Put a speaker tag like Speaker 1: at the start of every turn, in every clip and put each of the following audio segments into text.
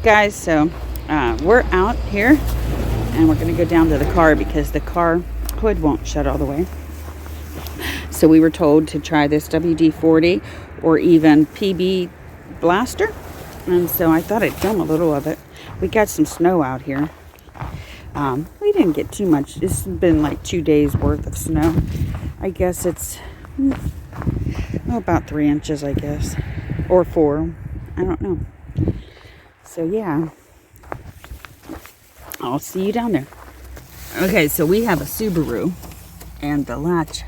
Speaker 1: Guys, so we're out here and we're going to go down to the car because the car hood won't shut all the way. So we were told to try this WD-40 or even PB Blaster. And so I thought I'd film a little of it. We got some snow out here. We didn't get too much. It's been like 2 days worth of snow. I guess it's about 3 inches, I guess. Or 4. I don't know. So yeah. I'll see you down there. Okay, so we have a Subaru. And the latch,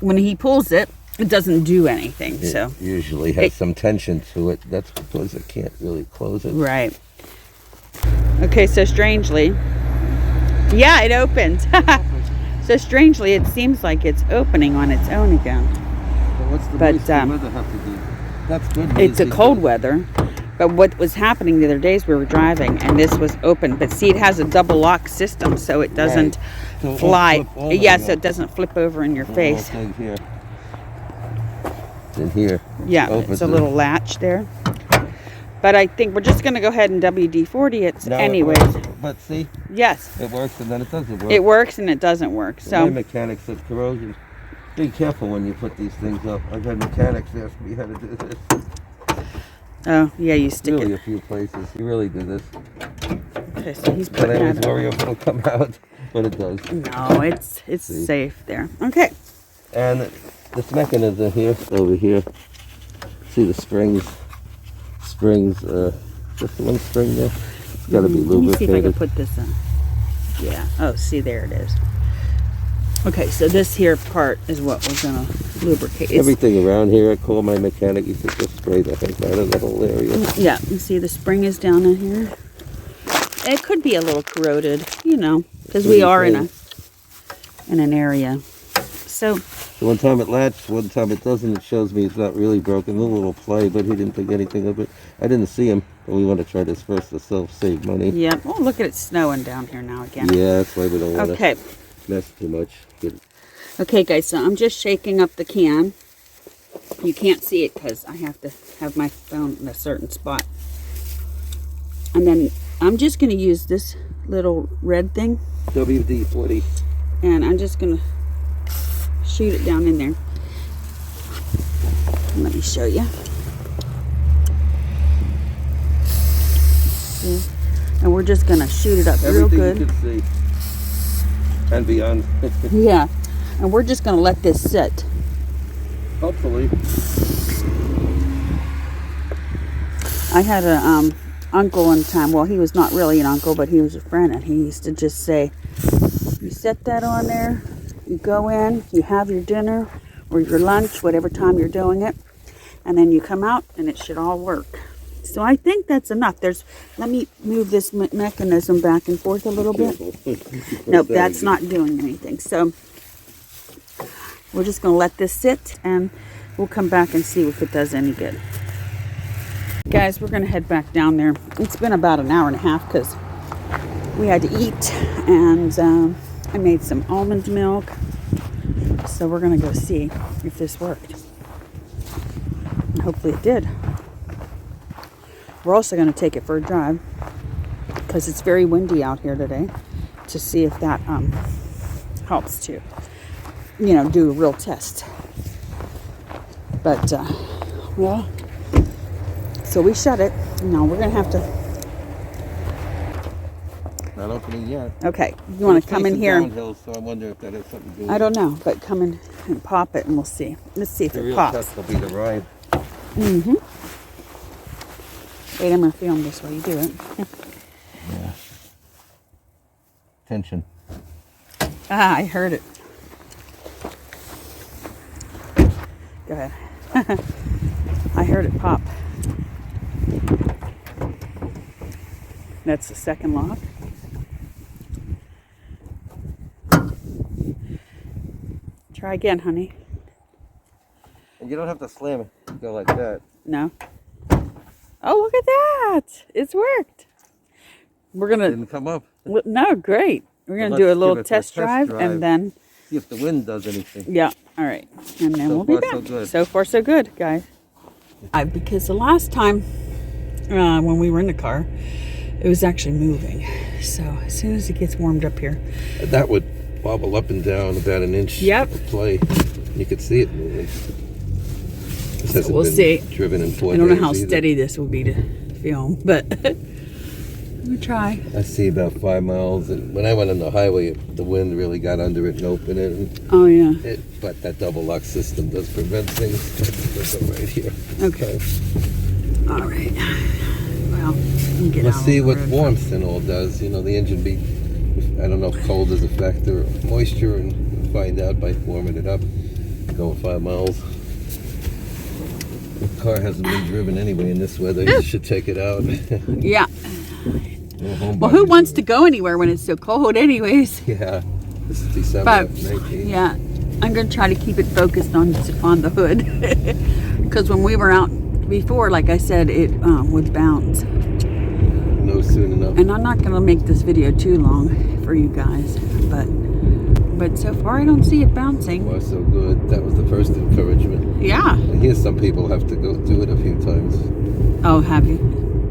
Speaker 1: when he pulls it, it doesn't do anything.
Speaker 2: It usually has some tension to it. That's because it can't really close it.
Speaker 1: Right. Okay, so strangely, yeah, it opened. So strangely, it seems like it's opening on its own again.
Speaker 2: But what's the weather have to do? That's good.
Speaker 1: It's a cold weather. But what was happening the other days, we were driving, and this was open. But see, it has a double lock system, so it doesn't fly. Yeah, so it doesn't flip over in your face.
Speaker 2: Here. In here.
Speaker 1: Yeah, it's a little latch there. But I think we're just going to go ahead and WD-40 it anyways.
Speaker 2: But see?
Speaker 1: Yes.
Speaker 2: It works and then it doesn't work.
Speaker 1: It works and it doesn't work. So
Speaker 2: my mechanic said corrosion. Be careful when you put these things up. I've had mechanics ask me how to do this.
Speaker 1: Oh, yeah, you stick
Speaker 2: really
Speaker 1: it.
Speaker 2: A few places. You really do this.
Speaker 1: Okay, so he's
Speaker 2: But I
Speaker 1: putting
Speaker 2: always worry if it'll come out, but it does.
Speaker 1: No, it's safe there. Okay.
Speaker 2: And this mechanism here, over here. See the springs? Just one spring there. It's got to be lubricated.
Speaker 1: Let me see if I can put this in. Yeah. Oh, see, there it is. Okay, so this here part is what we're going to lubricate.
Speaker 2: Everything around here, I call my mechanic. He said just spray the heck out of the whole area.
Speaker 1: Yeah, you see the spring is down in here. It could be a little corroded, you know, because we are in an area. So
Speaker 2: one time it latched, one time it doesn't. It shows me it's not really broken. A little play, but he didn't think anything of it. I didn't see him, but we want to try this first to save money.
Speaker 1: Yeah. Oh, look at it snowing down here now again.
Speaker 2: Yeah, that's why we don't want to mess too much.
Speaker 1: Okay, guys, so I'm just shaking up the can. You can't see it because I have to have my phone in a certain spot. And then I'm just going to use this little red thing.
Speaker 2: WD-40.
Speaker 1: And I'm just going to shoot it down in there. Let me show you. See? And we're just going to shoot it up real good.
Speaker 2: You can see. And beyond.
Speaker 1: Yeah. And we're just going to let this sit.
Speaker 2: Hopefully.
Speaker 1: I had a uncle one time. Well, he was not really an uncle, but he was a friend. And he used to just say, you set that on there. You go in, you have your dinner or your lunch, whatever time you're doing it, and then you come out and it should all work. So I think that's enough. Let me move this mechanism back and forth a little bit. Nope, that's not doing anything. So we're just going to let this sit and we'll come back and see if it does any good. Guys, we're going to head back down there. It's been about an hour and a half because we had to eat and I made some almond milk, so we're going to go see if this worked. And hopefully it did. We're also going to take it for a drive because it's very windy out here today to see if that helps to, do a real test. But, well, so we shut it. Now we're going to have to...
Speaker 2: Not opening yet.
Speaker 1: Okay, you want to come in here?
Speaker 2: Downhill, so I wonder if that has something to do with
Speaker 1: I don't know, but come in and pop it, and we'll see. Let's see if it pops.
Speaker 2: The real test will be the ride.
Speaker 1: Wait, I'm gonna film this while you do it.
Speaker 2: Yeah. Tension.
Speaker 1: Ah, I heard it. Go ahead. I heard it pop. That's the second lock. Try again, honey.
Speaker 2: And you don't have to slam it. You go like that.
Speaker 1: No. Oh, look at that! It's worked. We're gonna.
Speaker 2: Didn't come up.
Speaker 1: No, great. We're gonna do a little test drive and then
Speaker 2: see if the wind does anything.
Speaker 1: Yeah. All right. And then we'll be back.
Speaker 2: So good.
Speaker 1: So far, so good, guys. Because the last time when we were in the car. It was actually moving. So as soon as it gets warmed up here.
Speaker 2: That would wobble up and down about an inch
Speaker 1: Yep.
Speaker 2: of play. You could see it moving. This hasn't
Speaker 1: we'll
Speaker 2: been
Speaker 1: see.
Speaker 2: driven in 4
Speaker 1: I don't know
Speaker 2: days
Speaker 1: how
Speaker 2: either.
Speaker 1: steady this will be to film, but we try.
Speaker 2: I see about 5 miles, and when I went on the highway, the wind really got under it and opened it. And
Speaker 1: Oh yeah.
Speaker 2: but that double lock system does prevent things. Let's go right here.
Speaker 1: Okay. All right. Well, we'll get
Speaker 2: Let's
Speaker 1: out
Speaker 2: see
Speaker 1: on the
Speaker 2: what
Speaker 1: road.
Speaker 2: warmth and all does. You know, the engine beat. I don't know if cold is a factor or moisture, and we'll find out by warming it up. Going 5 miles. The car hasn't been driven anyway in this weather. You should take it out.
Speaker 1: Yeah.
Speaker 2: No home
Speaker 1: Well, who
Speaker 2: bodies
Speaker 1: wants
Speaker 2: in
Speaker 1: to go anywhere when it's so cold, anyways?
Speaker 2: it. Yeah. This is December
Speaker 1: But
Speaker 2: 19th.
Speaker 1: yeah, I'm gonna try to keep it focused on the hood, because when we were out before, like I said, it would bounce.
Speaker 2: No soon enough.
Speaker 1: And I'm not gonna make this video too long for you guys, but so far I don't see it bouncing.
Speaker 2: Was so good. That was the first encouragement.
Speaker 1: Yeah.
Speaker 2: I hear some people have to go do it a few times.
Speaker 1: Oh, have you?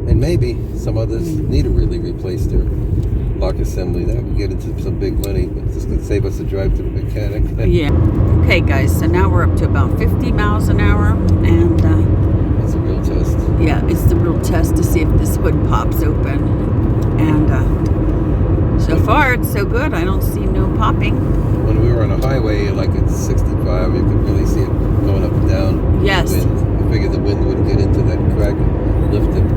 Speaker 2: And maybe some others need to really replace their lock assembly. That would get into some big money, but this could save us a drive to the mechanic.
Speaker 1: Yeah. Okay, guys. So now we're up to about 50 miles an hour, and
Speaker 2: It's a real test.
Speaker 1: yeah, it's the real test to see if this hood pops open. And so far it's so good. I don't see no popping.
Speaker 2: When we were on a highway, like at 65, you could really see it going up and down.
Speaker 1: Yes.
Speaker 2: The wind. I figured the wind would get into that crack and lift it,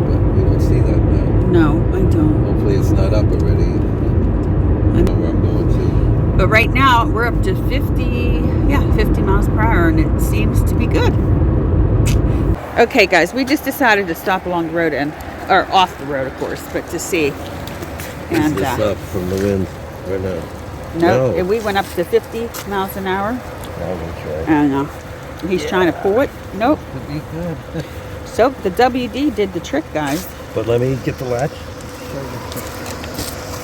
Speaker 2: but we don't see that now.
Speaker 1: No, I don't.
Speaker 2: Hopefully it's not up already. I know where I'm going to.
Speaker 1: But right now we're up to 50 miles per hour, and it seems to be good. Okay, guys, we just decided to stop along the road or off the road, of course, but to see. And
Speaker 2: Is this up from the wind right now?
Speaker 1: no, and we went up to 50 miles an hour.
Speaker 2: I'm gonna try.
Speaker 1: And he's trying to pull it. Nope.
Speaker 2: Could be good.
Speaker 1: So the WD did the trick, guys.
Speaker 2: But let me get the latch.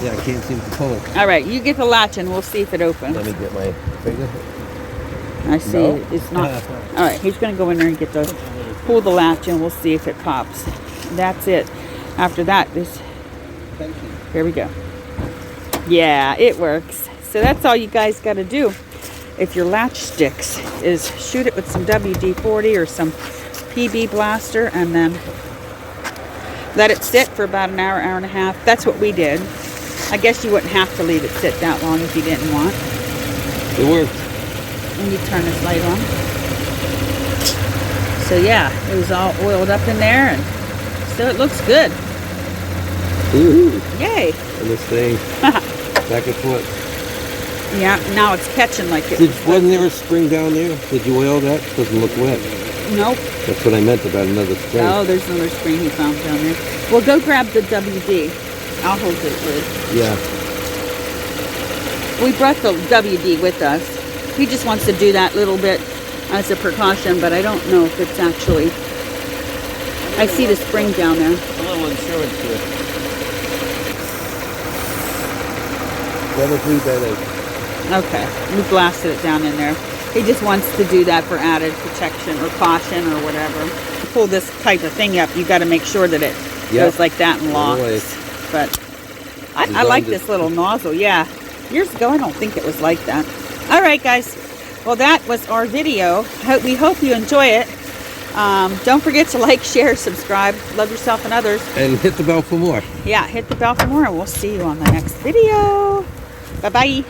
Speaker 2: Yeah, I can't seem to pull it.
Speaker 1: All right, you get the latch and we'll see if it opens.
Speaker 2: Let me get my finger.
Speaker 1: I see
Speaker 2: No.
Speaker 1: it's not. All right, he's going to go in there and pull the latch, and we'll see if it pops. That's it. After that,
Speaker 2: Thank you.
Speaker 1: here we go. Yeah, it works. So that's all you guys got to do. If your latch sticks, is shoot it with some WD-40 or some PB blaster, and then let it sit for about an hour, hour and a half. That's what we did. I guess you wouldn't have to leave it sit that long if you didn't want.
Speaker 2: It worked.
Speaker 1: And you turn this light on. So yeah, it was all oiled up in there, and so it looks good.
Speaker 2: Ooh.
Speaker 1: Yay!
Speaker 2: And this thing, back and forth.
Speaker 1: Yeah, now it's catching like it.
Speaker 2: Wasn't there a spring down there? Did you oil that? Doesn't look wet.
Speaker 1: Nope.
Speaker 2: That's what I meant about another spring.
Speaker 1: Oh, there's another spring he found down there. Well, go grab the WD. I'll hold it with.
Speaker 2: Yeah.
Speaker 1: We brought the WD with us. He just wants to do that little bit as a precaution, but I don't know if it's actually. I see the spring down there.
Speaker 2: A little insurance here. Never bleed that out.
Speaker 1: Okay, we blasted it down in there. He just wants to do that for added protection or caution or whatever. To pull this type of thing up, you got to make sure that it goes like that and locks.
Speaker 2: Always.
Speaker 1: But I like this little nozzle. Yeah, years ago I don't think it was like that. All right, guys. Well, that was our video. We hope you enjoy it. Don't forget to like, share, subscribe. Love yourself and others.
Speaker 2: And hit the bell for more.
Speaker 1: Yeah, hit the bell for more, and we'll see you on the next video. Bye-bye.